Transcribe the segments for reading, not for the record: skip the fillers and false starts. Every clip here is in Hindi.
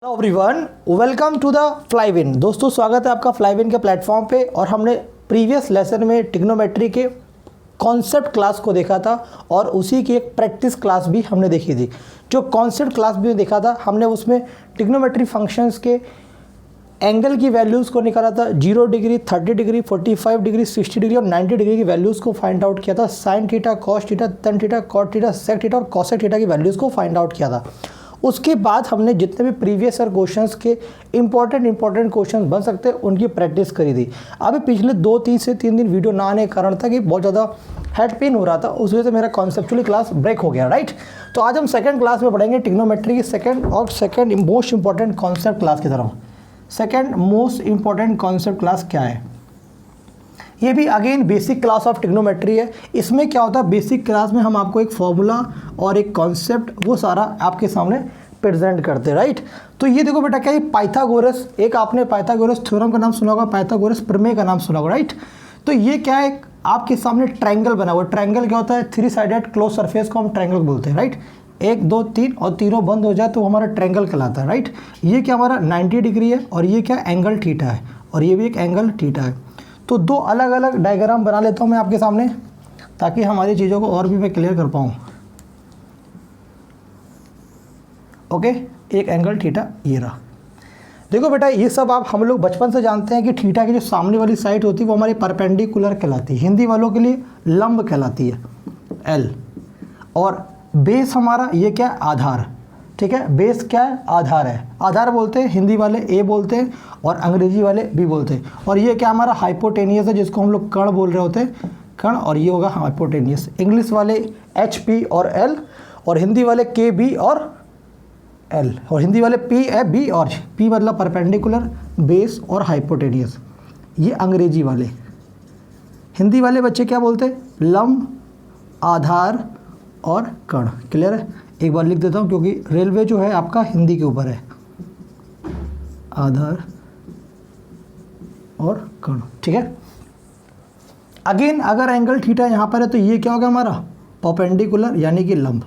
Hello everyone, welcome to the फ्लाईविन। दोस्तों, स्वागत है आपका फ्लाईविन के प्लेटफॉर्म पे। और हमने प्रीवियस लेसन में ट्रिग्नोमेट्री के कॉन्सेप्ट क्लास को देखा था और उसी की एक प्रैक्टिस क्लास भी हमने देखी थी। जो कॉन्सेप्ट क्लास भी देखा था हमने, उसमें ट्रिग्नोमेट्री फंक्शंस के एंगल की वैल्यूज़ को निकाला था। 0 डिग्री, 30 डिग्री, 45 डिग्री, 60 डिग्री और 90 डिग्री की वैल्यूज़ को फाइंड आउट किया था। Sine theta, cos theta, tan theta, cot theta, sec theta और कॉसेक थीटा की वैल्यूज़ को फाइंड आउट किया था। उसके बाद हमने जितने भी प्रीवियस ईयर क्वेश्चंस के इंपॉर्टेंट क्वेश्चंस बन सकते हैं उनकी प्रैक्टिस करी थी। अभी पिछले 2 से 3 दिन वीडियो ना आने के कारण था कि बहुत ज़्यादा हेड पेन हो रहा था, उस वजह से मेरा कॉन्सेप्चुअली क्लास ब्रेक हो गया, राइट। तो आज हम सेकंड क्लास में पढ़ेंगे ट्रिग्नोमेट्री की second most important concept class की तरफ। Second most important concept class क्या है? ये भी again basic class of trigonometry है। इसमें क्या होता है, बेसिक क्लास में हम आपको एक फॉर्मूला और एक कॉन्सेप्ट वो सारा आपके सामने प्रेजेंट करते हैं, राइट। तो ये देखो बेटा, क्या ये पाइथागोरस, एक आपने पाइथागोरस थ्योरम का नाम सुना होगा, पाइथागोरस प्रमेय का नाम सुना होगा, राइट। तो ये क्या है, आपके सामने ट्रायंगल बना हुआ है। ट्रायंगल क्या होता है? 3 साइडेड क्लोज सरफेस को हम ट्रायंगल बोलते हैं, राइट। 1 2 3 और तीनों बंद हो जाए तो हमारा ट्रायंगल कहलाता है, राइट। ये क्या हमारा 90 डिग्री है और ये क्या एंगल थीटा है और ये भी एक एंगल थीटा है। तो 2 अलग अलग डायग्राम बना लेता हूँ मैं आपके सामने, ताकि हमारी चीज़ों को और भी मैं क्लियर कर पाऊँ। ओके, एक एंगल थीटा ये रहा। देखो बेटा, ये सब हम लोग बचपन से जानते हैं कि थीटा की जो सामने वाली साइड होती है वो हमारी परपेंडिकुलर कहलाती है, हिंदी वालों के लिए लंब कहलाती है, एल। और बेस हमारा ये क्या है? आधार, ठीक है। बेस क्या है? आधार है। आधार बोलते हैं हिंदी वाले ए बोलते हैं और अंग्रेजी वाले बी बोलते हैं। और ये क्या हमारा हाइपोटेनियस है, जिसको हम लोग कर्ण बोल रहे होते हैं, कर्ण। और ये होगा हाइपोटेनियस। इंग्लिश वाले एच पी और एल, और हिंदी वाले के बी और एल, और हिंदी वाले पी ए बी और पी मतलब परपेंडिकुलर, बेस और हाइपोटेनियस। ये अंग्रेजी वाले। हिंदी वाले बच्चे क्या बोलते हैं? लंब, आधार और कर्ण। क्लियर है? एक बार लिख देता हूँ क्योंकि रेलवे जो है आपका हिंदी के ऊपर है। आधार और कर्ण, ठीक है। अगेन अगर एंगल थीटा यहाँ पर है तो ये क्या होगा हमारा? परपेंडिकुलर यानी कि लंब।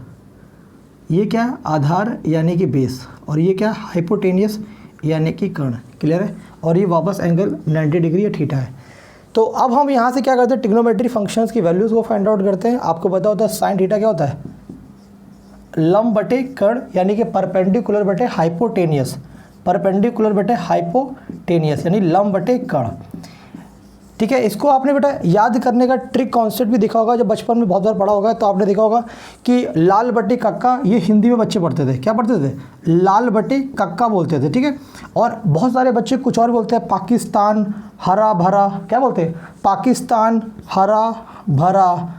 ये क्या है? आधार यानी कि बेस। और ये क्या? हाइपोटेनियस यानी कि कर्ण। क्लियर है? और ये वापस एंगल 90 डिग्री या थीटा है। तो अब हम यहाँ से क्या करते हैं? ट्रिग्नोमेट्री फंक्शंस की वैल्यूज़ को फाइंड आउट करते हैं। आपको पता होता है साइन थीटा क्या होता है? लंब बटे कर्ण यानी कि परपेंडिकुलर बटे हाइपोटेनियस। परपेंडिकुलर बटे हाइपोटेनियस यानी लंब बटे कर्ण, ठीक है। इसको आपने बेटा याद करने का ट्रिक कॉन्सेप्ट भी देखा होगा, जब बचपन में बहुत बार पढ़ा होगा। तो आपने देखा होगा कि लाल बटे कक्का, ये हिंदी में बच्चे पढ़ते थे। क्या पढ़ते थे? लाल बटे कक्का बोलते थे, ठीक है। और बहुत सारे बच्चे कुछ और बोलते हैं, पाकिस्तान हरा भरा। क्या बोलते हैं? पाकिस्तान हरा भरा,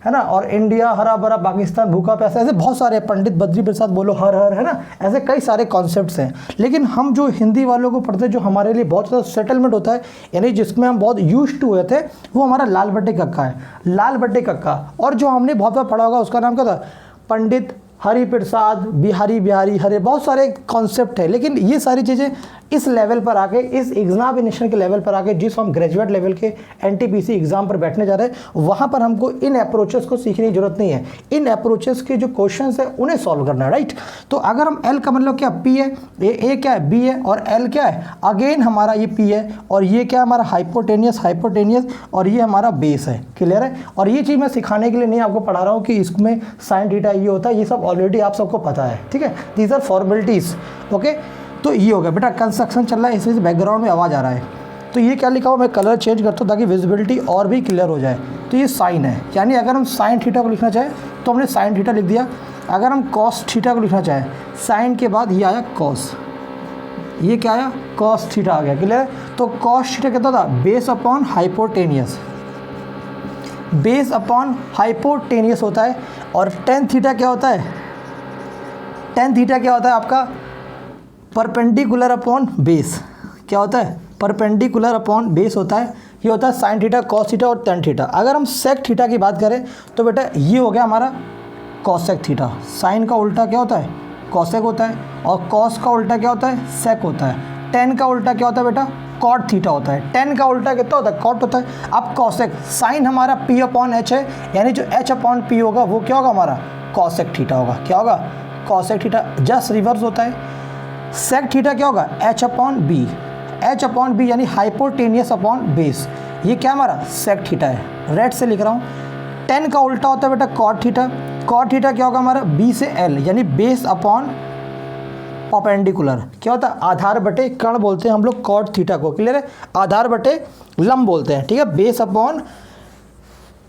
है ना। और इंडिया हरा भरा, पाकिस्तान भूखा प्यासा। ऐसे बहुत सारे, पंडित बद्री प्रसाद बोलो हर हर, है ना। ऐसे कई सारे कॉन्सेप्ट्स हैं। लेकिन हम जो हिंदी वालों को पढ़ते हैं, जो हमारे लिए बहुत ज़्यादा सेटलमेंट होता है, यानी जिसमें हम बहुत यूज्ड टू हुए थे, वो हमारा लाल बटे कक्का है। लाल बटे कक्का। और जो हमने बहुत बार पढ़ा होगा उसका नाम क्या था? पंडित हरि प्रसाद, बिहारी बिहारी हरे। बहुत सारे कॉन्सेप्ट है। लेकिन ये सारी चीज़ें इस लेवल पर आके, इस एग्जामिनेशन के लेवल पर आके, जिस हम ग्रेजुएट लेवल के एनटीपीसी एग्जाम पर बैठने जा रहे हैं, वहाँ पर हमको इन अप्रोचेस को सीखने की जरूरत नहीं है। इन अप्रोचेस के जो क्वेश्चंस है उन्हें सॉल्व करना है, राइट। तो अगर हम एल का मतलब क्या? पी है, ए क्या है? बी है, और एल क्या है? अगेन हमारा ये पी है, और ये क्या है हमारा? हाइपोटेनियस, और ये हमारा बेस है। क्लियर है? और ये चीज़ मैं सिखाने के लिए नहीं आपको पढ़ा रहा हूँ कि इसमें साइन थीटा ये होता है, ये सब ऑलरेडी आप सबको पता है, ठीक है। These are formalities, okay. तो ये हो गया बेटा, कंस्ट्रक्शन चल रहा है, इसलिए बैकग्राउंड में आवाज़ आ रहा है। तो ये क्या लिखा हुआ, मैं कलर चेंज करता हूँ ताकि विजिबिलिटी और भी क्लियर हो जाए। तो ये साइन है, यानी अगर हम साइन थीटा को लिखना चाहें तो हमने साइन थीटा लिख दिया। अगर हम कॉस थीटा को लिखना चाहें, साइन के बाद ये आया कॉस, ये क्या आया? कॉस थीटा आ गया। क्लियर है? तो कॉस थीटा कितना था? Base upon hypotenuse. Base upon hypotenuse होता है। और टेन थीटा क्या होता है? टेन थीटा क्या होता है आपका? Perpendicular upon base. क्या होता है? परपेंडिकुलर अपॉन बेस होता है। ये होता है साइन थीटा, कॉस थीटा और टेन थीटा। अगर हम सेक थीटा की बात करें तो बेटा ये हो गया हमारा कॉसेक थीटा। साइन का उल्टा क्या होता है? कॉसेक होता है। और कॉस का उल्टा क्या होता है? सेक होता है। टेन का उल्टा क्या होता है बेटा? कॉट थीटा होता है। टेन का उल्टा कितना होता है? कॉट होता है। अब कॉसेक, साइन हमारा पी अपॉन एच है, यानी जो एच अपॉन पी होगा वो क्या होगा हमारा? कॉसेक थीटा होगा। क्या होगा? Cosec theta. जस्ट रिवर्स होता है। सेक थीटा क्या होगा, H upon B, H upon B यानी हाइपोटेनियस अपॉन बेस, ये क्या हमारा सेक थीटा है, रेड से लिख रहा हूँ। 10 का उल्टा होता है बेटा कॉट थीटा, कॉट थीटा क्या होगा हमारा, बी से एल यानी बेस अपॉन परपेंडिकुलर, क्या होता है आधार बटे कर्ण बोलते हैं हम लोग कॉट थीटा को, क्लियर है, आधार बटे लंब बोलते हैं, ठीक है, बेस अपॉन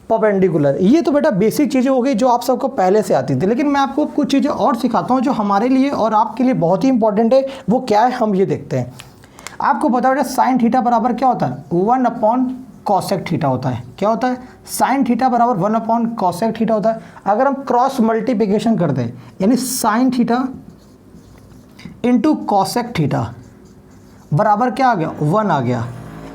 परपेंडिकुलर। ये तो बेटा बेसिक चीज़ें हो गई जो आप सबको पहले से आती थी, लेकिन मैं आपको कुछ चीज़ें और सिखाता हूँ जो हमारे लिए और आपके लिए बहुत ही इंपॉर्टेंट है। वो क्या है हम ये देखते हैं। आपको पता है बेटा साइन थीटा बराबर क्या होता है, 1 अपॉन कॉसेक थीटा होता है, क्या होता है साइन थीटा बराबर 1 अपॉन कॉसेक थीटा होता है। अगर हम क्रॉस मल्टीप्लिकेशन कर दें यानी sign theta into cosec theta बराबर क्या आ गया, 1 आ गया।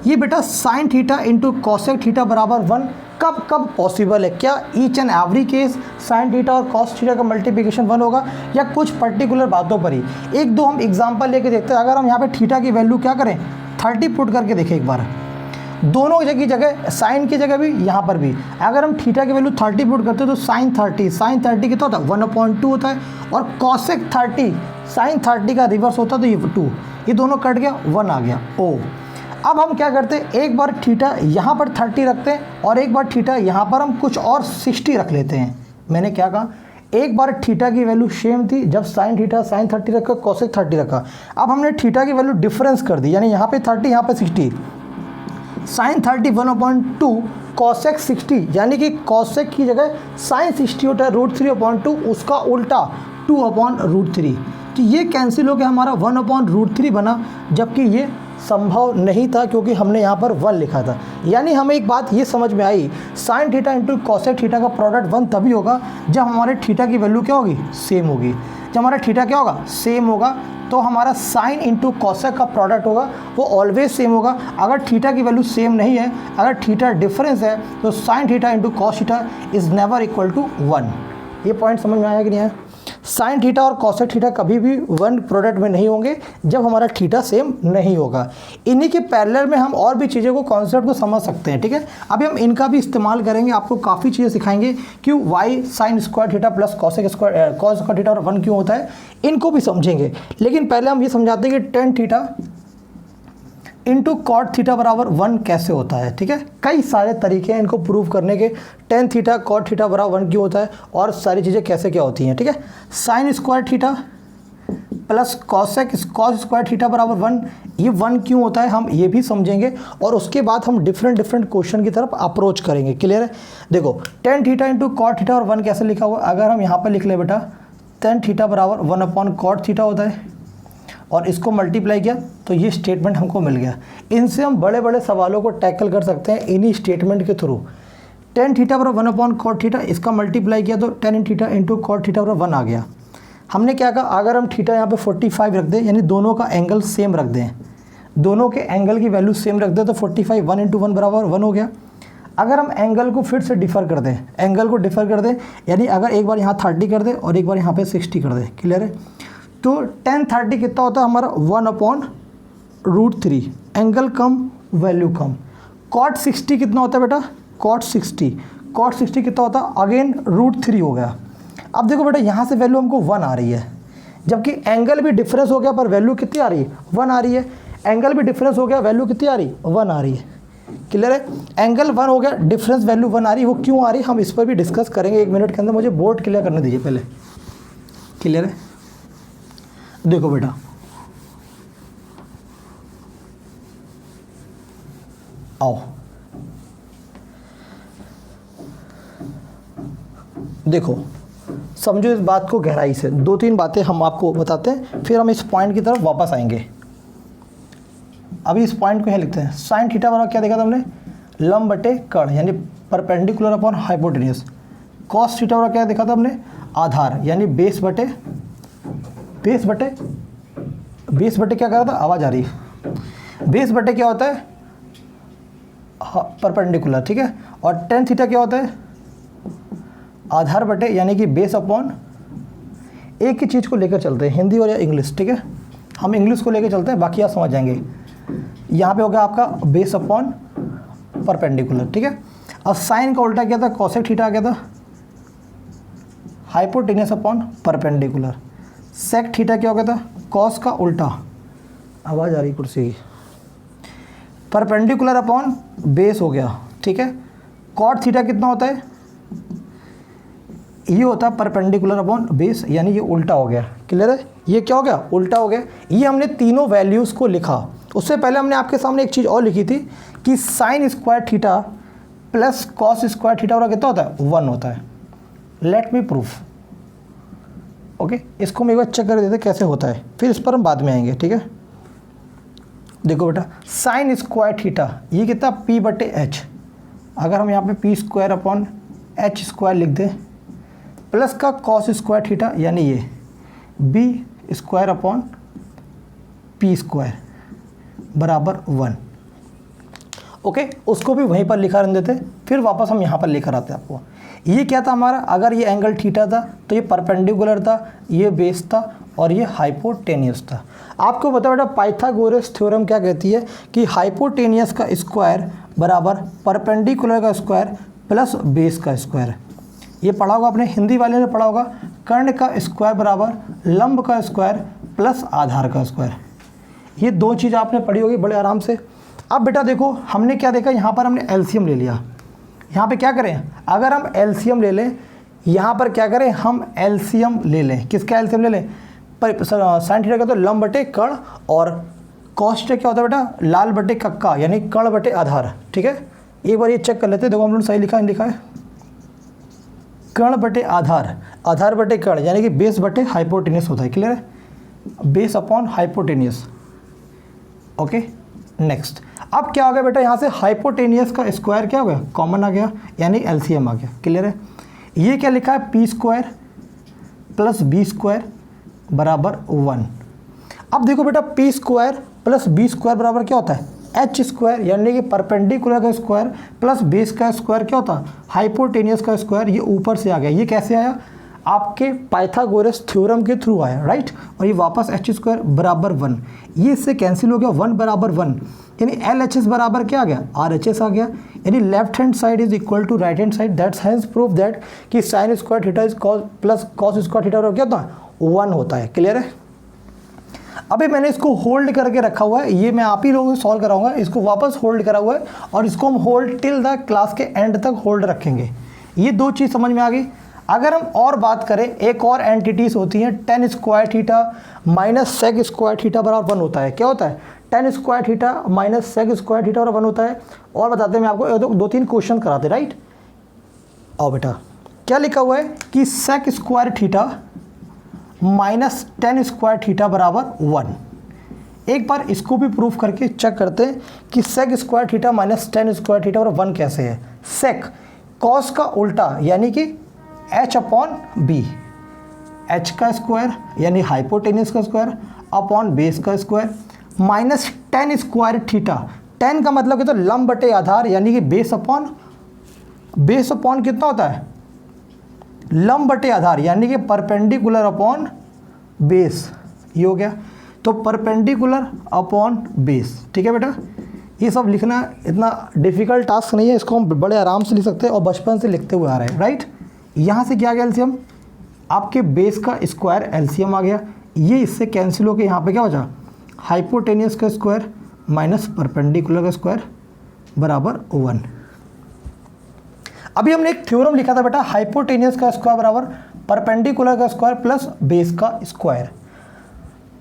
ये बेटा sign theta into cosec theta बराबर 1 कब कब पॉसिबल है, क्या each and every case sign theta और कॉस थीटा का मल्टीप्लिकेशन 1 होगा, या कुछ पर्टिकुलर बातों पर ही। एक दो हम एग्जांपल लेके देखते हैं। अगर हम यहाँ पे थीटा की वैल्यू क्या करें 30 पुट करके देखें एक बार, दोनों जगह साइन की जगह भी यहाँ पर भी अगर हम थीटा की वैल्यू 30 पुट करते हैं तो साइन 30 कितना होता है 1/2 होता है, और कॉसेक 30 साइन 30 का रिवर्स होता है तो ये 2, ये दोनों कट गया 1 आ गया ओ। अब हम क्या करते हैं, एक बार थीटा यहाँ पर 30 रखते हैं और एक बार थीटा यहाँ पर हम कुछ और 60 रख लेते हैं। मैंने क्या कहा, एक बार थीटा की वैल्यू सेम थी जब साइन थीटा साइन 30 रखा कॉसेक 30 रखा, अब हमने थीटा की वैल्यू डिफरेंस कर दी यानी यहाँ पे 30 यहाँ पे 60, साइन 30 1/2 कॉसेक 60 यानी कि कॉसेक की जगह साइन 60 होता है √3/2, उसका उल्टा 2/√3, तो ये कैंसिल हो गया हमारा 1/√3 बना, जबकि ये संभव नहीं था क्योंकि हमने यहाँ पर 1 लिखा था। यानी हमें एक बात ये समझ में आई, sine theta into cosec theta का प्रोडक्ट 1 तभी होगा जब हमारे थीटा की वैल्यू क्या होगी, सेम होगी। जब हमारा थीटा क्या होगा, सेम होगा, तो हमारा साइन इंटू कॉसेक का प्रोडक्ट होगा वो ऑलवेज सेम होगा। अगर थीटा की वैल्यू सेम नहीं है, अगर थीटा डिफरेंस है, तो sine theta into cos theta is never equal to 1। ये पॉइंट समझ में आया कि नहीं आया। साइन थीटा और कॉसेक थीटा कभी भी 1 प्रोडक्ट में नहीं होंगे जब हमारा थीटा सेम नहीं होगा। इन्हीं के पैरेलल में हम और भी चीज़ों को कॉन्सेप्ट को समझ सकते हैं, ठीक है। अभी हम इनका भी इस्तेमाल करेंगे, आपको काफ़ी चीज़ें सिखाएंगे क्यों why sine square theta plus cosec square cos square theta और 1 क्यों होता है, इनको भी समझेंगे। लेकिन पहले हम ये समझाते हैं कि tan theta into cot theta बराबर 1 कैसे होता है, ठीक है। कई सारे तरीके हैं इनको प्रूव करने के, टेन थीटा कॉट थीटा बराबर 1 क्यों होता है और सारी चीज़ें कैसे क्या होती हैं, ठीक है। Sign square theta plus cosec cos square theta बराबर 1, ये 1 क्यों होता है हम ये भी समझेंगे, और उसके बाद हम डिफरेंट क्वेश्चन की तरफ अप्रोच करेंगे, क्लियर है। देखो tan theta into cot theta और 1 कैसे लिखा हुआ, अगर हम यहाँ पर लिख ले बेटा टेन थीटा बराबर 1/कॉट थीटा होता है और इसको मल्टीप्लाई किया तो ये स्टेटमेंट हमको मिल गया। इनसे हम बड़े बड़े सवालों को टैकल कर सकते हैं इन्हीं स्टेटमेंट के थ्रू। टेन थीटा बराबर 1/कॉट थीटा, इसका मल्टीप्लाई किया तो tan theta into cot theta बराबर 1 आ गया। हमने क्या कहा, अगर हम थीटा यहाँ पे 45 रख दें यानी दोनों का एंगल सेम रख दें, दोनों के एंगल की वैल्यू सेम रख दें तो 45 1 × 1 बराबर 1 हो गया। अगर हम एंगल को फिर से डिफ़र कर दें, एंगल को डिफ़र कर दें यानी अगर एक बार यहाँ 30 कर दें और एक बार यहाँ पे 60 कर दें, क्लियर है, तो टेन 30 कितना होता है हमारा 1/√3, एंगल कम वैल्यू कम। कॉट 60 कितना होता है बेटा, कॉट 60 कितना होता है अगेन √3 हो गया। अब देखो बेटा यहाँ से वैल्यू हमको 1 आ रही है, जबकि एंगल भी डिफरेंस हो गया पर वैल्यू कितनी आ रही है 1 आ रही है। एंगल भी डिफरेंस हो गया, वैल्यू कितनी आ रही है 1 आ रही है, क्लियर है। एंगल 1 हो गया, डिफरेंस वैल्यू 1 आ रही है, वो क्यों आ रही है हम इस पर भी डिस्कस करेंगे 1 मिनट के अंदर। मुझे बोर्ड क्लियर करने दीजिए पहले, क्लियर है। देखो बेटा आओ, देखो समझो इस बात को गहराई से, 2-3 बातें हम आपको बताते हैं फिर हम इस पॉइंट की तरफ वापस आएंगे। अभी इस पॉइंट को यहाँ लिखते हैं। साइन थीटा बराबर क्या देखा था हमने, लंब बटे कर्ण यानी perpendicular upon hypotenuse. Cos theta बराबर क्या देखा था हमने, आधार यानी बेस बटे क्या करा था, आवाज़ आ रही है, बेस बटे क्या होता है परपेंडिकुलर, ठीक है। और टेन थीटा क्या होता है, आधार बटे यानी कि बेस अपॉन, एक ही चीज़ को लेकर चलते हैं हिंदी और या इंग्लिश, ठीक है। हम इंग्लिश को लेकर चलते हैं, बाकी आप समझ जाएंगे। यहाँ पे हो गया आपका बेस अपॉन परपेंडिकुलर, ठीक है। अब साइन का उल्टा क्या था, कॉसेक थीटा आ गया था hypotenuse upon perpendicular. Sec theta क्या हो गया था कॉस का उल्टा, आवाज़ आ रही कुर्सी की, परपेंडिकुलर अपॉन बेस हो गया, ठीक है। कॉट थीटा कितना होता है, ये होता है परपेंडिकुलर अपॉन बेस, यानी ये उल्टा हो गया, क्लियर है। ये क्या हो गया, उल्टा हो गया। ये हमने तीनों वैल्यूज़ को लिखा। उससे पहले हमने आपके सामने एक चीज़ और लिखी थी कि sine square theta plus cos square theta और कितना होता है, 1 होता है। Let me proof, okay. इसको हम एक बार चेक कर देते कैसे होता है, फिर इस पर हम बाद में आएंगे, ठीक है। देखो बेटा, साइन स्क्वायर थीटा ये कितना p/h, अगर हम यहाँ पे p square upon h square लिख दें, प्लस का कॉस स्क्वायर थीटा यानी ये b square upon p square बराबर 1, ओके। उसको भी वहीं पर लिखा रहने देते, फिर वापस हम यहाँ पर लेकर आते हैं आपको। ये क्या था हमारा, अगर ये एंगल थीटा था तो ये परपेंडिकुलर था, ये बेस था और ये हाइपोटेनियस था। आपको पता बेटा पाइथागोरस थ्योरम क्या कहती है कि हाइपोटेनियस का स्क्वायर बराबर परपेंडिकुलर का स्क्वायर प्लस बेस का स्क्वायर। ये पढ़ा होगा आपने, हिंदी वाले ने पढ़ा होगा, कर्ण का स्क्वायर बराबर लंब का स्क्वायर प्लस आधार का स्क्वायर। ये दो चीज़ आपने पढ़ी होगी बड़े आराम से। अब बेटा देखो हमने क्या देखा, यहाँ पर हमने एलसीएम ले लिया। यहाँ पे क्या करें, अगर हम एलसीएम ले लें, यहाँ पर क्या करें, हम एलसीएम ले लें। किसका एलसीएम ले लें, साइन थीटा का तो लंब बटे कर्ण, और कॉस थीटा क्या होता है बेटा, लाल बटे कक्का यानी कर्ण बटे आधार, ठीक है। एक बार ये चेक कर लेते हैं, देखो हम लोगों ने सही लिखा है कर्ण बटे आधार, आधार बटे कर्ण यानी कि बेस बटे हाइपोटेनियस होता है, क्लियर है, base upon hypotenuse, okay. Next, अब क्या हो गया बेटा, यहाँ से हाइपोटेनियस का स्क्वायर क्या हो गया, कॉमन आ गया यानी एलसीएम आ गया, क्लियर है। ये क्या लिखा है, P square plus B square बराबर 1। अब देखो बेटा P square plus B square बराबर क्या होता है, एच स्क्वायर यानी कि परपेंडिकुलर का स्क्वायर प्लस बेस का स्क्वायर क्या होता है, हाइपोटेनियस का स्क्वायर। ये ऊपर से आ गया, ये कैसे आया, आपके पाइथागोरस थ्योरम के थ्रू आया, राइट। और ये वापस एच स्क्वायर बराबर 1, ये इससे कैंसिल हो गया, 1 बराबर 1 यानी एल एच एस बराबर क्या आ गया, आर एच एस आ गया। यानी left hand side is equal to right hand side, that's has proof that कि sine square theta is cos plus cos square theta और क्या होता है, 1 होता है, क्लियर है। अभी मैंने इसको होल्ड करके रखा हुआ है, ये मैं आप ही लोगों से सॉल्व कराऊंगा, इसको वापस होल्ड करा हुआ है और इसको हम होल्ड टिल द क्लास के एंड तक होल्ड रखेंगे। ये दो चीज़ समझ में आ गई। अगर हम और बात करें, एक और एंटिटीज होती हैं, tan square theta minus sec square theta बराबर 1 होता है। क्या होता है, tan square theta minus sec square theta बराबर 1 होता है। और बताते हैं मैं आपको, दो तीन क्वेश्चन कराते, राइट। और बेटा क्या लिखा हुआ है कि sec square theta minus tan square theta बराबर 1। एक बार इसको भी प्रूफ करके चेक करते हैं कि sec square theta minus tan square theta बराबर 1 कैसे है। सेक कॉस का उल्टा यानी कि एच अपॉन बी, एच का स्क्वायर यानी हाइपोटेनियस का स्क्वायर अपॉन बेस का square minus tan square theta. Ten का मतलब कि तो लंब बटे आधार यानी कि बेस अपॉन कितना होता है, लंब बटे आधार यानी कि परपेंडिकुलर अपॉन बेस, ये हो गया। तो परपेंडिकुलर अपॉन बेस, ठीक है बेटा। ये सब लिखना इतना डिफिकल्ट टास्क नहीं है, इसको हम बड़े आराम से लिख सकते हैं और बचपन से लिखते हुए आ रहे हैं, राइट। यहाँ से क्या आ गया एलसीएम, आपके बेस का स्क्वायर एलसीएम आ गया, ये इससे कैंसिल होकर यहाँ पे क्या बचा, हाइपोटेनियस का स्क्वायर माइनस परपेंडिकुलर का स्क्वायर बराबर 1। अभी हमने एक थ्योरम लिखा था बेटा, हाइपोटेनियस का स्क्वायर बराबर परपेंडिकुलर का स्क्वायर प्लस बेस का स्क्वायर।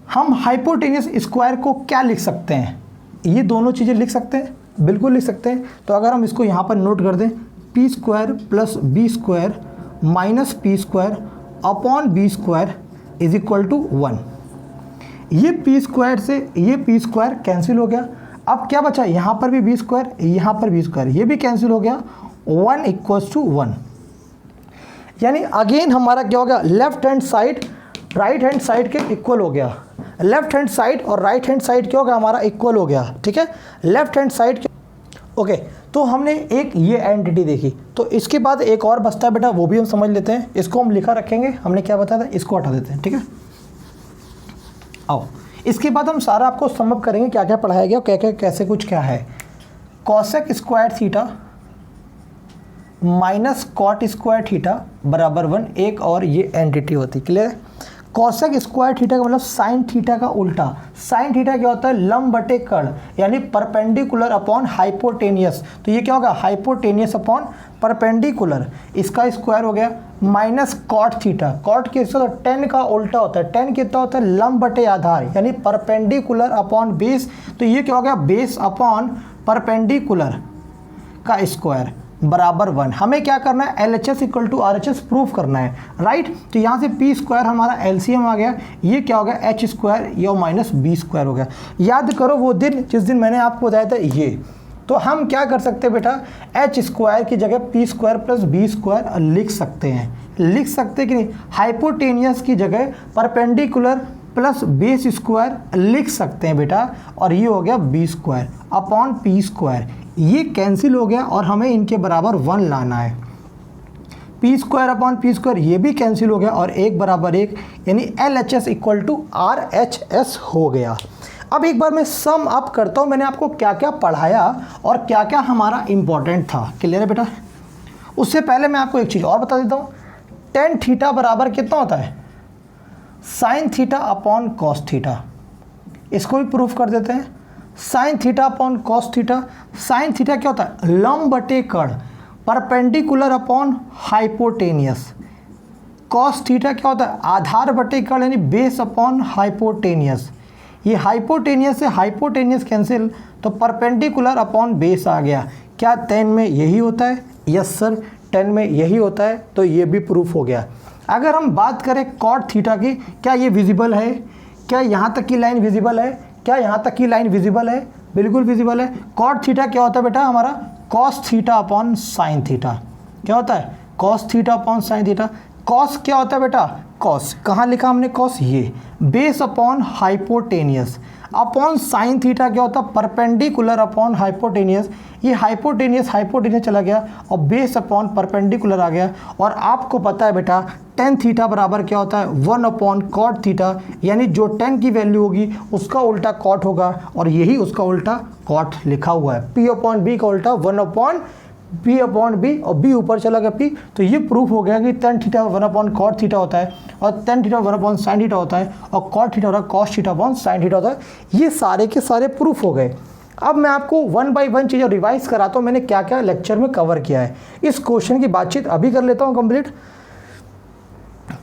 हम हाइपोटेनियस स्क्वायर को क्या लिख सकते हैं, ये दोनों चीज़ें लिख सकते हैं, बिल्कुल लिख सकते हैं। तो अगर हम इसको यहाँ पर नोट कर दें, P square plus B square minus P square upon B square is equal to 1। ये पी स्क्वायर से ये पी स्क्वायर कैंसिल हो गया। अब क्या बचा, यहाँ पर भी बी स्क्वायर, यहाँ पर बी स्क्वायर, ये भी कैंसिल हो गया, 1 इक्वल्स टू 1। यानी अगेन हमारा क्या हो गया, left hand side right hand side के इक्वल हो गया। लेफ्ट हैंड साइड और राइट हैंड साइड क्या हो गया, हमारा इक्वल हो गया, ठीक है। Left hand side okay. तो हमने एक ये एंटिटी देखी, तो इसके बाद एक और बचता है बेटा, वो भी हम समझ लेते हैं। इसको हम लिखा रखेंगे, हमने क्या बताया था, इसको हटा देते हैं, ठीक है। आओ, इसके बाद हम सारा आपको सम अप करेंगे, क्या क्या पढ़ाया गया, क्या क्या कैसे कुछ क्या है। Cosec square theta minus cot square theta बराबर 1, एक और ये एंटिटी होती, क्लियर है। कॉसेक स्क्वायर थीटा का मतलब साइन थीटा का उल्टा। साइन थीटा क्या होता है? लंब बटे कर्ण, यानी परपेंडिकुलर अपॉन हाइपोटेनियस। तो ये क्या होगा? हाइपोटेनियस अपॉन परपेंडिकुलर, इसका स्क्वायर हो गया, माइनस कॉट थीटा। कॉट किसका होता है? टेन का उल्टा होता है। टेन कितना होता है? लंब बटे आधार, यानी परपेंडिकुलर अपॉन बेस। तो ये क्या हो गया? बेस अपॉन परपेंडिकुलर का स्क्वायर बराबर 1। हमें क्या करना है? LHS equal to RHS proof करना है, राइट। तो यहाँ से पी स्क्वायर हमारा LCM आ गया, ये क्या हो गया? H स्क्वायर या माइनस बी स्क्वायर हो गया। याद करो वो दिन जिस दिन मैंने आपको बताया था ये। तो हम क्या कर सकते हैं बेटा? H स्क्वायर की जगह P square plus B square लिख सकते हैं, लिख सकते कि नहीं? हाइपोटेनियस की जगह परपेंडिकुलर प्लस बेस स्क्वायर लिख सकते हैं बेटा, और ये हो गया B square upon P square. ये कैंसिल हो गया और हमें इनके बराबर 1 लाना है। P square upon P square ये भी कैंसिल हो गया और एक बराबर एक, यानी LHS इक्वल टू RHS हो गया। अब एक बार मैं सम अप करता हूँ, मैंने आपको क्या क्या पढ़ाया और क्या क्या हमारा इंपॉर्टेंट था। क्लियर है बेटा? उससे पहले मैं आपको एक चीज़ और बता देता हूँ। टेन थीटा बराबर कितना होता है? Sine theta upon cos theta. इसको भी प्रूफ कर देते हैं। Sine theta upon cos theta. Sine theta क्या होता है? लंब बटे कर्ण, perpendicular upon hypotenuse. Cos theta क्या होता है? आधार बटे कर्ण, यानी बेस अपॉन हाइपोटेनियस। ये हाइपोटेनियस से हाइपोटेनियस कैंसिल, तो परपेंडिकुलर अपॉन बेस आ गया। क्या 10 में यही होता है? यस सर, 10 में यही होता है, तो ये भी प्रूफ हो गया। अगर हम बात करें कॉट थीटा की, क्या ये विजिबल है? क्या यहाँ तक की लाइन विजिबल है? क्या यहाँ तक की लाइन विजिबल है? बिल्कुल विजिबल है। कॉट थीटा क्या होता है बेटा? हमारा cos theta upon sine theta. क्या होता है? Cos theta upon sine theta. Cos क्या होता है बेटा? कॉस कहाँ लिखा हमने? कॉस ये base upon hypotenuse upon sine theta क्या होता है? Perpendicular upon hypotenuse. ये हाइपोटेनियस हाइपोटेनियस चला गया और बेस अपॉन परपेंडिकुलर आ गया। और आपको पता है बेटा टेन थीटा बराबर क्या होता है? 1 अपॉन कॉट थीटा, यानी जो 10 की वैल्यू होगी उसका उल्टा कॉट होगा, और यही उसका उल्टा कॉट लिखा हुआ है। पी अपॉन बी का उल्टा 1 अपॉन बी अपॉन बी, और बी ऊपर चला गया पी। तो ये प्रूफ हो गया कि tan theta 1 upon cot theta होता है, और tan theta 1 upon sine theta होता है, और कॉट थीटा होता है cos theta upon sine theta होता है। ये सारे के सारे प्रूफ हो गए। अब मैं आपको 1 बाय 1 चीज़ें रिवाइज कराता हूँ, मैंने क्या क्या लेक्चर में कवर किया है। इस क्वेश्चन की बातचीत अभी कर लेता हूँ कंप्लीट।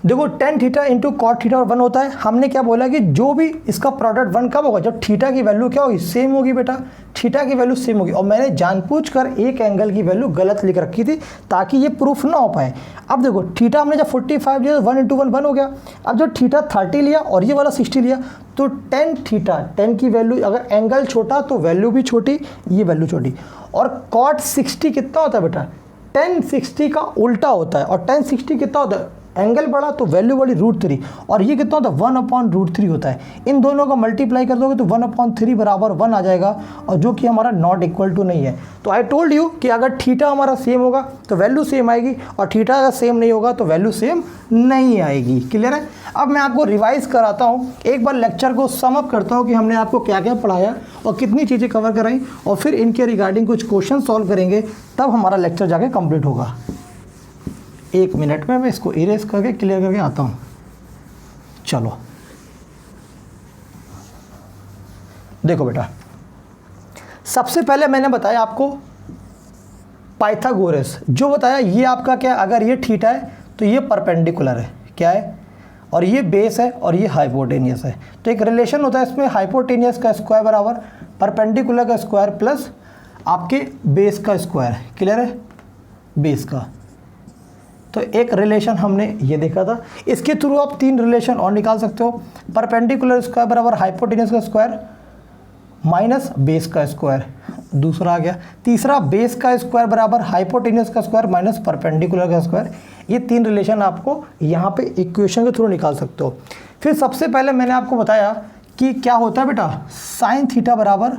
देखो tan theta into cot theta और 1 होता है। हमने क्या बोला कि जो भी इसका प्रोडक्ट 1 कब होगा? जब थीटा की वैल्यू क्या होगी? सेम होगी बेटा, थीटा की वैल्यू सेम होगी। और मैंने जानबूझकर एक एंगल की वैल्यू गलत लिख रखी थी ताकि ये प्रूफ ना हो पाए। अब देखो थीटा हमने जब 45 लिया, 1 इंटू 1 1 हो गया। अब जो थीटा 30 लिया और ये वाला 60 लिया, तो टेन थीटा, 10 की वैल्यू, अगर एंगल छोटा तो वैल्यू भी छोटी, ये वैल्यू छोटी। और कॉट 60 कितना होता है बेटा? 10 60 का उल्टा होता है। और 10 60 कितना होता है? एंगल बढ़ा तो वैल्यू बढ़ी √3, और ये कितना होता है? 1 अपॉन √3 होता है। इन दोनों का मल्टीप्लाई कर दोगे तो 1 अपॉन 3 बराबर 1 आ जाएगा, और जो कि हमारा नॉट इक्वल टू नहीं है। तो आई टोल्ड यू कि अगर थीटा हमारा सेम होगा तो वैल्यू सेम आएगी, और थीटा अगर सेम नहीं होगा तो वैल्यू सेम नहीं आएगी। क्लियर है? अब मैं आपको रिवाइज कराता हूँ, एक बार लेक्चर को सम अप करता हूँ कि हमने आपको क्या क्या पढ़ाया और कितनी चीज़ें कवर कराई, और फिर इनके रिगार्डिंग कुछ क्वेश्चन सॉल्व करेंगे, तब हमारा लेक्चर जाके कंप्लीट होगा। 1 मिनट में मैं इसको इरेज करके क्लियर करके आता हूँ। चलो देखो बेटा, सबसे पहले मैंने बताया आपको पाइथागोरस, जो बताया ये आपका क्या, अगर ये थीटा है तो ये परपेंडिकुलर है, क्या है, और ये बेस है और ये हाइपोटेनियस है। तो एक रिलेशन होता है इसमें, हाइपोटेनियस का स्क्वायर बराबर परपेंडिकुलर का स्क्वायर प्लस आपके बेस का स्क्वायर। क्लियर है? बेस का। तो एक रिलेशन हमने ये देखा था। इसके थ्रू आप 3 रिलेशन और निकाल सकते हो। परपेंडिकुलर स्क्वायर बराबर हाइपोटेनियस का स्क्वायर माइनस बेस का स्क्वायर, दूसरा आ गया। तीसरा बेस का स्क्वायर बराबर हाइपोटेनियस का स्क्वायर माइनस परपेंडिकुलर का स्क्वायर। ये 3 रिलेशन आपको यहाँ पे इक्वेशन के थ्रू निकाल सकते हो। फिर सबसे पहले मैंने आपको बताया कि क्या होता है बेटा, साइन थीटा बराबर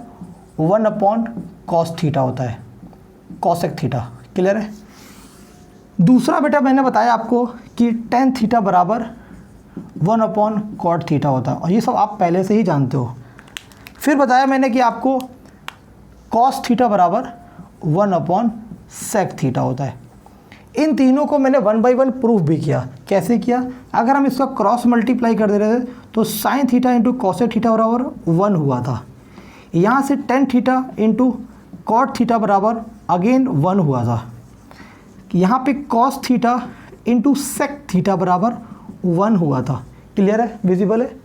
1 अपॉन कॉस थीटा होता है, कॉसेक थीटा। क्लियर है? दूसरा बेटा मैंने बताया आपको कि टेन थीटा बराबर 1 अपॉन कॉट थीटा होता है, और ये सब आप पहले से ही जानते हो। फिर बताया मैंने कि आपको कॉस थीटा बराबर 1 अपॉन सेक थीटा होता है। इन तीनों को मैंने 1 बाई 1 प्रूफ भी किया। कैसे किया? अगर हम इसका क्रॉस मल्टीप्लाई कर दे रहे थे तो sine theta into cosec theta बराबर 1 हुआ था। यहाँ से tan theta into cot theta बराबर अगेन 1 हुआ था। यहाँ पे cos theta into sec theta बराबर 1 हुआ था। क्लियर है? विजिबल है?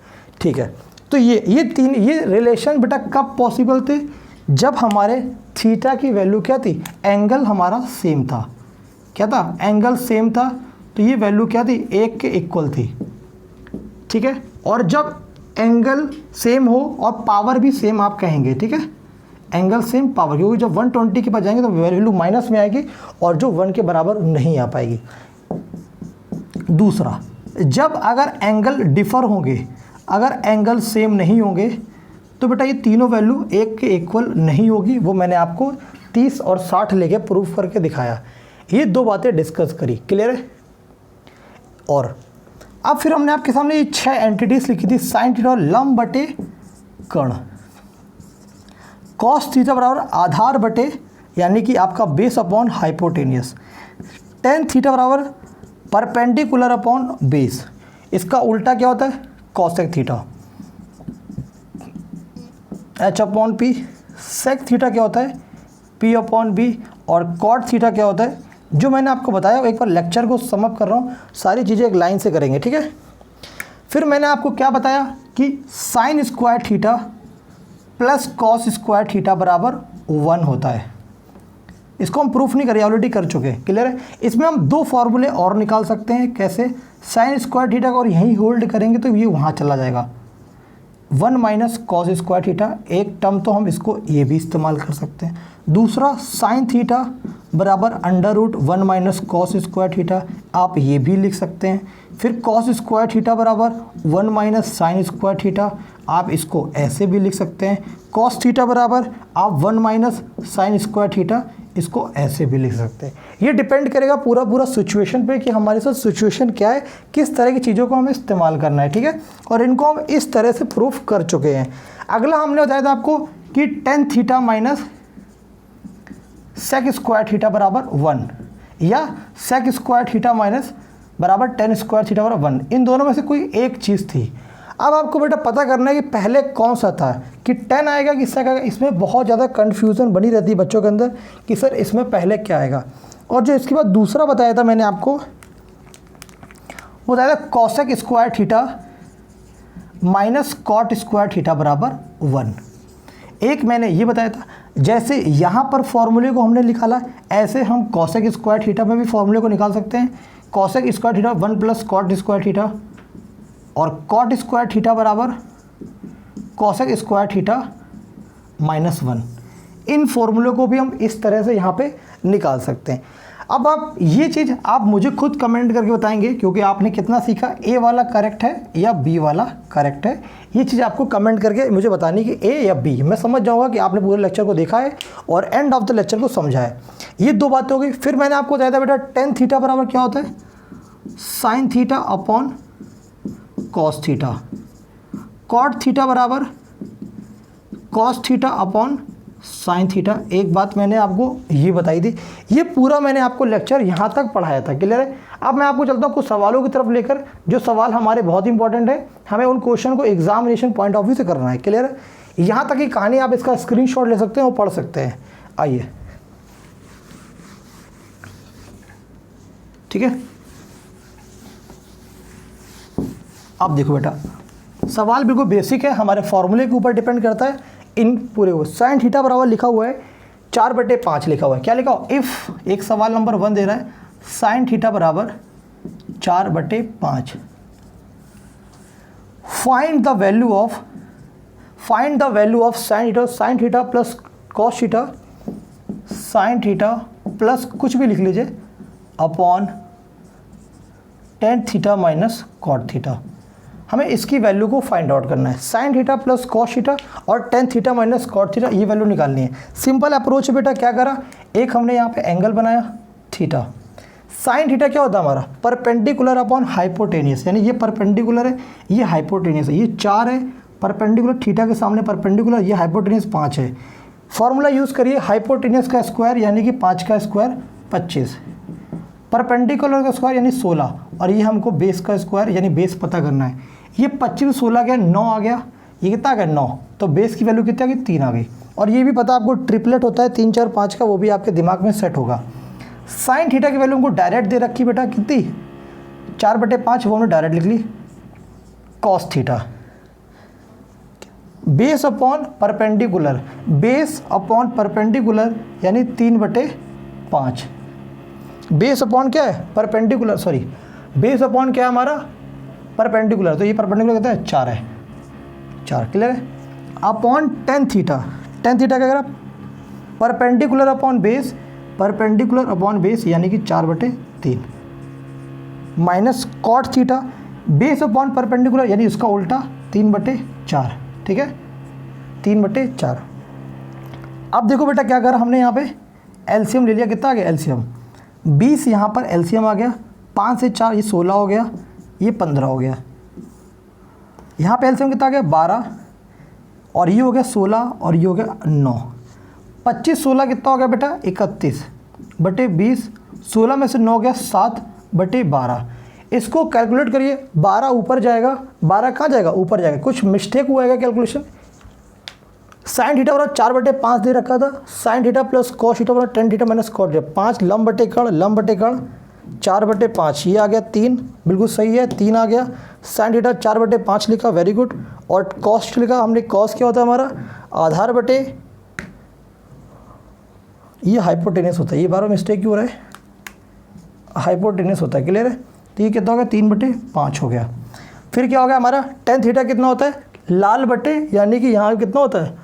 ठीक है। तो ये रिलेशन बेटा कब पॉसिबल थे? जब हमारे थीटा की वैल्यू क्या थी? एंगल हमारा सेम था। क्या था? एंगल सेम था, तो ये वैल्यू क्या थी? 1 के इक्वल थी। ठीक है। और जब एंगल सेम हो और पावर भी सेम आप कहेंगे, ठीक है, एंगल सेम पावर, क्योंकि जब 120 के पास जाएंगे तो वैल्यू माइनस में आएगी और जो 1 के बराबर नहीं आ पाएगी। दूसरा, जब अगर एंगल डिफर होंगे, अगर एंगल सेम नहीं होंगे तो बेटा ये तीनों वैल्यू 1 के इक्वल नहीं होगी। वो मैंने आपको 30 और 60 लेके प्रूफ करके दिखाया। ये दो बातें डिस्कस करी। क्लियर है? और अब फिर हमने आपके सामने ये 6 एंटिटीज लिखी थी। साइन थीटा लंब बटे कर्ण, कॉस थीटा बराबर आधार बटे यानी कि आपका base upon hypotenuse, tan theta बराबर परपेंडिकुलर अपॉन बेस। इसका उल्टा क्या होता है? Cosec theta, H upon P. Sec theta क्या होता है? P upon B. और कॉट थीटा क्या होता है? जो मैंने आपको बताया, एक बार लेक्चर को समअप कर रहा हूँ, सारी चीज़ें एक लाइन से करेंगे। ठीक है। फिर मैंने आपको क्या बताया कि sine square theta plus cos square theta बराबर 1 होता है। इसको हम प्रूफ नहीं करें, ऑलरेडी कर चुके हैं। क्लियर है? इसमें हम 2 फॉर्मूले और निकाल सकते हैं। कैसे? साइन स्क्वायर थीटा को और यहीं होल्ड करेंगे तो ये वहाँ चला जाएगा, 1 माइनस कॉस स्क्वायर थीटा। एक टर्म तो हम इसको ये भी इस्तेमाल कर सकते हैं। दूसरा, साइन थीटा बराबर √1 माइनस कॉस स्क्वायर थीटा, आप ये भी लिख सकते हैं। फिर कॉस स्क्वायर थीटा बराबर 1 माइनस साइन स्क्वायर थीटा, आप इसको ऐसे भी लिख सकते हैं। कॉस थीटा बराबर आप 1 माइनस साइन स्क्वायर थीटा, इसको ऐसे भी लिख सकते हैं। ये डिपेंड करेगा पूरा सिचुएशन पे कि हमारे साथ सिचुएशन क्या है, किस तरह की चीज़ों को हमें इस्तेमाल करना है। ठीक है। और इनको हम इस तरह से प्रूफ कर चुके हैं। अगला हमने बताया था आपको कि tan theta minus sec square theta बराबर 1 या सेक स्क्वायर थीटा माइनस बराबर टेन स्क्वायर थीटा बराबर 1। इन दोनों में से कोई एक चीज़ थी। अब आपको बेटा पता करना है कि पहले कौन सा था, कि 10 आएगा कि सेक आएगा। इसमें बहुत ज़्यादा कन्फ्यूज़न बनी रहती है बच्चों के अंदर कि सर इसमें पहले क्या आएगा। और जो इसके बाद दूसरा बताया था मैंने आपको, वो बताया था cosec square theta minus cot square theta बराबर 1। एक मैंने ये बताया था, जैसे यहाँ पर फॉर्मूले को हमने निकाला, ऐसे हम कॉसेक स्क्वायर थीटा में भी फॉर्मूले को निकाल सकते हैं। Cosec square theta 1 plus cot square theta, और कॉट स्क्वायर थीटा बराबर कॉसेक स्क्वायर थीटा माइनस 1। इन फॉर्मूले को भी हम इस तरह से यहाँ पे निकाल सकते हैं। अब आप ये चीज़ आप मुझे खुद कमेंट करके बताएंगे, क्योंकि आपने कितना सीखा, ए वाला करेक्ट है या बी वाला करेक्ट है। ये चीज़ आपको कमेंट करके मुझे बतानी कि ए या बी। मैं समझ जाऊँगा कि आपने पूरे लेक्चर को देखा है और एंड ऑफ द लेक्चर को समझा है। ये 2 बातें हो गई। फिर मैंने आपको बताया था बेटा टेन थीटा बराबर क्या होता है? Sine theta upon cos theta. Cot theta बराबर cos theta upon sine theta. एक बात मैंने आपको ये बताई थी, ये पूरा मैंने आपको लेक्चर यहाँ तक पढ़ाया था। क्लियर है? अब मैं आपको चलता हूँ कुछ सवालों की तरफ लेकर, जो सवाल हमारे बहुत इंपॉर्टेंट है, हमें उन क्वेश्चन को एग्जामिनेशन पॉइंट ऑफ व्यू से करना है। क्लियर है? यहाँ तक की कहानी आप इसका स्क्रीनशॉट ले सकते हैं और पढ़ सकते हैं। आइए, ठीक है। अब देखो बेटा, सवाल बिल्कुल बेसिक है, हमारे फॉर्मूले के ऊपर डिपेंड करता है। इन पूरे को साइन थीटा बराबर लिखा हुआ है 4/5 लिखा हुआ है। क्या लिखा हुआ? इफ़, एक सवाल नंबर 1 दे रहा है साइन थीटा बराबर 4/5, find the value of sine theta plus cos theta, sine theta plus कुछ भी लिख लीजिए upon tan theta minus cot theta. हमें इसकी वैल्यू को फाइंड आउट करना है। Sine theta plus cos theta और tan theta minus cot theta, ये वैल्यू निकालनी है। सिंपल अप्रोच बेटा, क्या करा, एक हमने यहाँ पे एंगल बनाया थीटा। साइन थीटा क्या होता है हमारा? परपेंडिकुलर अपॉन हाइपोटेनियस, यानी ये परपेंडिकुलर है, ये हाइपोटेनियस है। ये 4 है परपेंडिकुलर, थीटा के सामने परपेंडिकुलर, ये हाइपोटेनियस 5 है। फॉर्मूला यूज़ करिए, हाइपोटेनियस का स्क्वायर यानी कि 5 का स्क्वायर 25, परपेंडिकुलर का स्क्वायर यानी 16, और ये हमको बेस का स्क्वायर यानी बेस पता करना है। ये 25 16 गया 9 आ गया, ये कितना आ गया 9, तो बेस की वैल्यू कितनी आ गई 3 आ गई। और ये भी पता आपको ट्रिपलेट होता है 3 4 5 का, वो भी आपके दिमाग में सेट होगा। साइन थीटा की वैल्यू हमको डायरेक्ट दे रखी बेटा कितनी 4/5, वो हमने डायरेक्ट लिख ली cos theta. Base upon perpendicular, base upon perpendicular यानी 3/5। बेस अपॉन क्या है परपेंडिकुलर, सॉरी बेस अपॉन क्या है हमारा परपेंडिकुलर, तो ये परपेंडिकुलर कहते हैं 4 है, 4 क्लियर है। Upon tan theta, tan theta क्या करा perpendicular upon base, perpendicular upon base यानी कि 4/3 minus cot theta, base upon perpendicular यानी उसका उल्टा 3/4, ठीक है 3/4। अब देखो बेटा क्या करा हमने यहाँ पे एलसीएम ले लिया, कितना आ गया एलसीएम 20, यहाँ पर एलसीएम आ गया 5 से 4 ये 16 हो गया, ये 15 हो गया, यहाँ पे एलसीएम कितना आ गया 12, और ये हो गया 16 और ये हो गया 9, 25 16 कितना हो गया बेटा 31/20, 16 में से 9 गया 7/12। इसको कैलकुलेट करिए, 12 ऊपर जाएगा, 12 कहाँ जाएगा ऊपर जाएगा, कुछ मिस्टेक हुआ है कैलकुलेशन। साइन थीटा बराबर 4/5 दे रखा था, sine theta plus cos theta बराबर tan theta minus cot theta, 5 लंब बटे कर्ण 4/5, ये आ गया 3, बिल्कुल सही है 3 आ गया। साइन थीटा 4/5 लिखा, वेरी गुड। और कॉस्ट लिखा हमने, कॉस क्या होता है हमारा आधार बटे, ये हाइपोटेनस होता है, ये बार मिस्टेक क्यों हो रहा है, हाइपोटेनस होता है, क्लियर है। तो ये कितना हो गया 3/5 हो गया। फिर क्या हो गया हमारा टेन थीटा कितना होता है लाल बटे, यानी कि यहाँ कितना होता है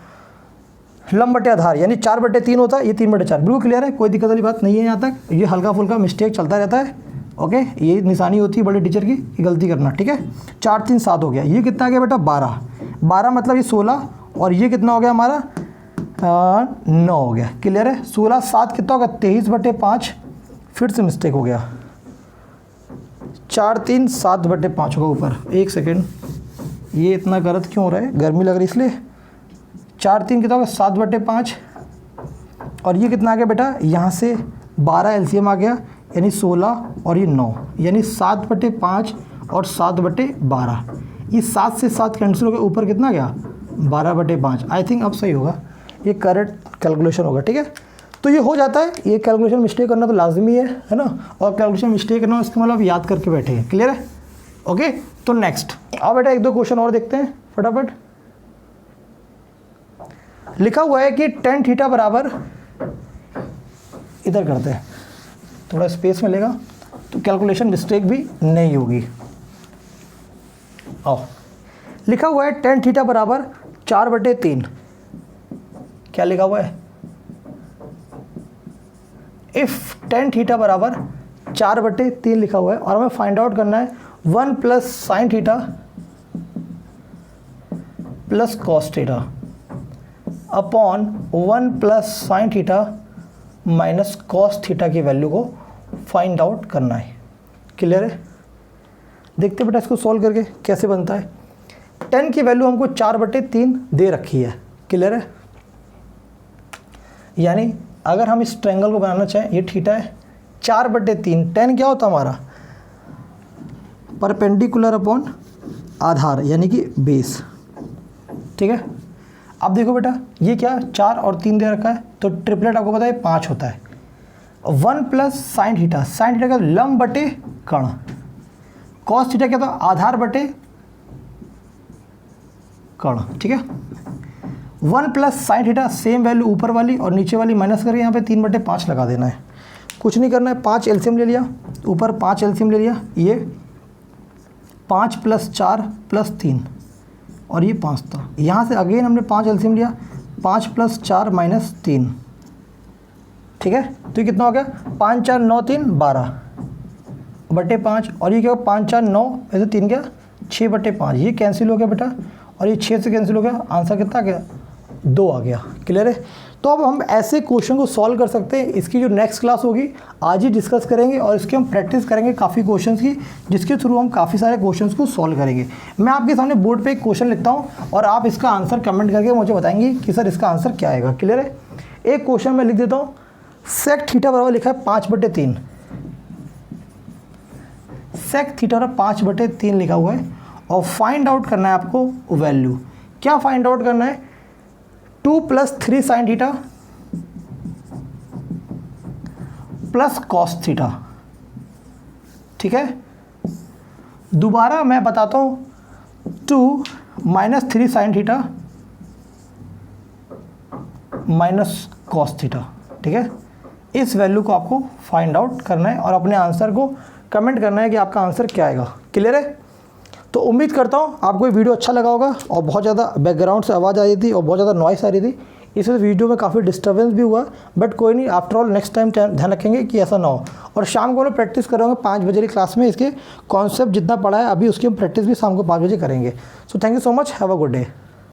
लंब बटे आधार, यानी 4/3 होता है, ये 3/4, बिल्कुल क्लियर है, कोई दिक्कत वाली बात नहीं है यहाँ तक। ये हल्का फुल्का मिस्टेक चलता रहता है, ओके, ये निशानी होती है बड़े टीचर की गलती करना, ठीक है। 4 3 7 हो गया, ये कितना आ गया बेटा 12 मतलब ये 16, और ये कितना हो गया हमारा 9 हो गया, क्लियर है। 16 7 कितना होगा 23/5, फिर से मिस्टेक हो गया 4 3 7/5 होगा ऊपर, एक सेकेंड ये इतना गलत क्यों हो रहा है, गर्मी लग रही इसलिए। 4 3 कितना होगा 7/5, और ये कितना आ गया बेटा यहाँ से 12 एलसीएम आ गया, यानी 16 और ये 9, यानी 7/5 और 7/12, ये 7 से 7 कैंसिल हो गया, ऊपर कितना गया 12/5। आई थिंक अब सही होगा, ये करेक्ट कैलकुलेशन होगा, ठीक है। तो ये हो जाता है, ये कैलकुलेशन मिस्टेक करना तो लाजमी है ना, और कैलकुलेशन मिस्टेक करना इसका मतलब याद करके बैठे हैं, क्लियर है, ओके। तो नेक्स्ट अब बेटा 1 2 क्वेश्चन और देखते हैं फटाफट। लिखा हुआ है कि टेन थीटा बराबर, इधर करते हैं थोड़ा स्पेस मिलेगा तो कैलकुलेशन मिस्टेक भी नहीं होगी। आओ, लिखा हुआ है टेन थीटा बराबर 4/3, क्या लिखा हुआ है इफ टेन थीटा बराबर 4/3 लिखा हुआ है, और हमें फाइंड आउट करना है 1 plus sign theta plus cos theta upon 1 plus sine theta minus cos theta की वैल्यू को फाइंड आउट करना है, क्लियर है। देखते बेटा इसको सॉल्व करके कैसे बनता है। 10 की वैल्यू हमको 4/3 दे रखी है, क्लियर है। यानी अगर हम इस ट्रायंगल को बनाना चाहें, ये थीटा है 4/3, 10 क्या होता है हमारा परपेंडिकुलर अपॉन आधार यानी कि बेस, ठीक है। अब देखो बेटा ये क्या 4 और 3 दे रखा है, तो ट्रिपलेट आपको पता है 5 होता है। 1 plus sine theta, sine theta क्या लंब बटे कर्ण, कॉस थीटा क्या था आधार बटे कर्ण, ठीक है। 1 plus sine theta same value ऊपर वाली और नीचे वाली माइनस करके यहाँ पे 3/5 लगा देना है, कुछ नहीं करना है। 5 एलसीएम ले लिया, ऊपर 5 एलसीएम ले लिया, ये 5 + 4 + 3 और ये 5 था। यहाँ से अगेन हमने 5 एलसीएम लिया, 5 + 4 - 3, ठीक है। तो ये कितना हो गया 5 4 9 3 12/5, और ये क्या 5 4 9 ऐसे 3 क्या 6/5, ये कैंसिल हो गया बेटा, और ये 6 से कैंसिल हो गया, आंसर कितना आ गया 2 आ गया, क्लियर है। तो अब हम ऐसे क्वेश्चन को सॉल्व कर सकते हैं। इसकी जो नेक्स्ट क्लास होगी आज ही डिस्कस करेंगे, और इसकी हम प्रैक्टिस करेंगे काफ़ी क्वेश्चंस की, जिसके थ्रू हम काफ़ी सारे क्वेश्चंस को सॉल्व करेंगे। मैं आपके सामने बोर्ड पे एक क्वेश्चन लिखता हूँ और आप इसका आंसर कमेंट करके मुझे बताएंगे कि सर इसका आंसर क्या आएगा, क्लियर है। एक क्वेश्चन मैं लिख देता हूँ, सेक थीटा बराबर लिखा है 5/3, सेक थीटा और 5/3 लिखा हुआ है और फाइंड आउट करना है आपको वैल्यू। क्या फाइंड आउट करना है? 2 + 3 sign theta plus cos theta. ठीक है, दोबारा मैं बताता हूँ, 2 - 3 sine theta minus cos theta. ठीक है, इस वैल्यू को आपको फाइंड आउट करना है और अपने आंसर को कमेंट करना है कि आपका आंसर क्या आएगा। क्लियर है? तो उम्मीद करता हूँ आपको ये वीडियो अच्छा लगा होगा। और बहुत ज़्यादा बैकग्राउंड से आवाज़ आ रही थी और बहुत ज़्यादा नॉइस आ रही थी, इससे वीडियो में काफ़ी डिस्टर्बेंस भी हुआ, बट कोई नहीं, आफ्टर ऑल नेक्स्ट टाइम ध्यान रखेंगे कि ऐसा ना हो। और शाम को हम प्रैक्टिस करेंगे 5 बजे की क्लास में, इसके कॉन्सेप्ट जितना पढ़ा है अभी उसकी हम प्रैक्टिस भी शाम को 5 बजे करेंगे। So thank you so much, have a good day.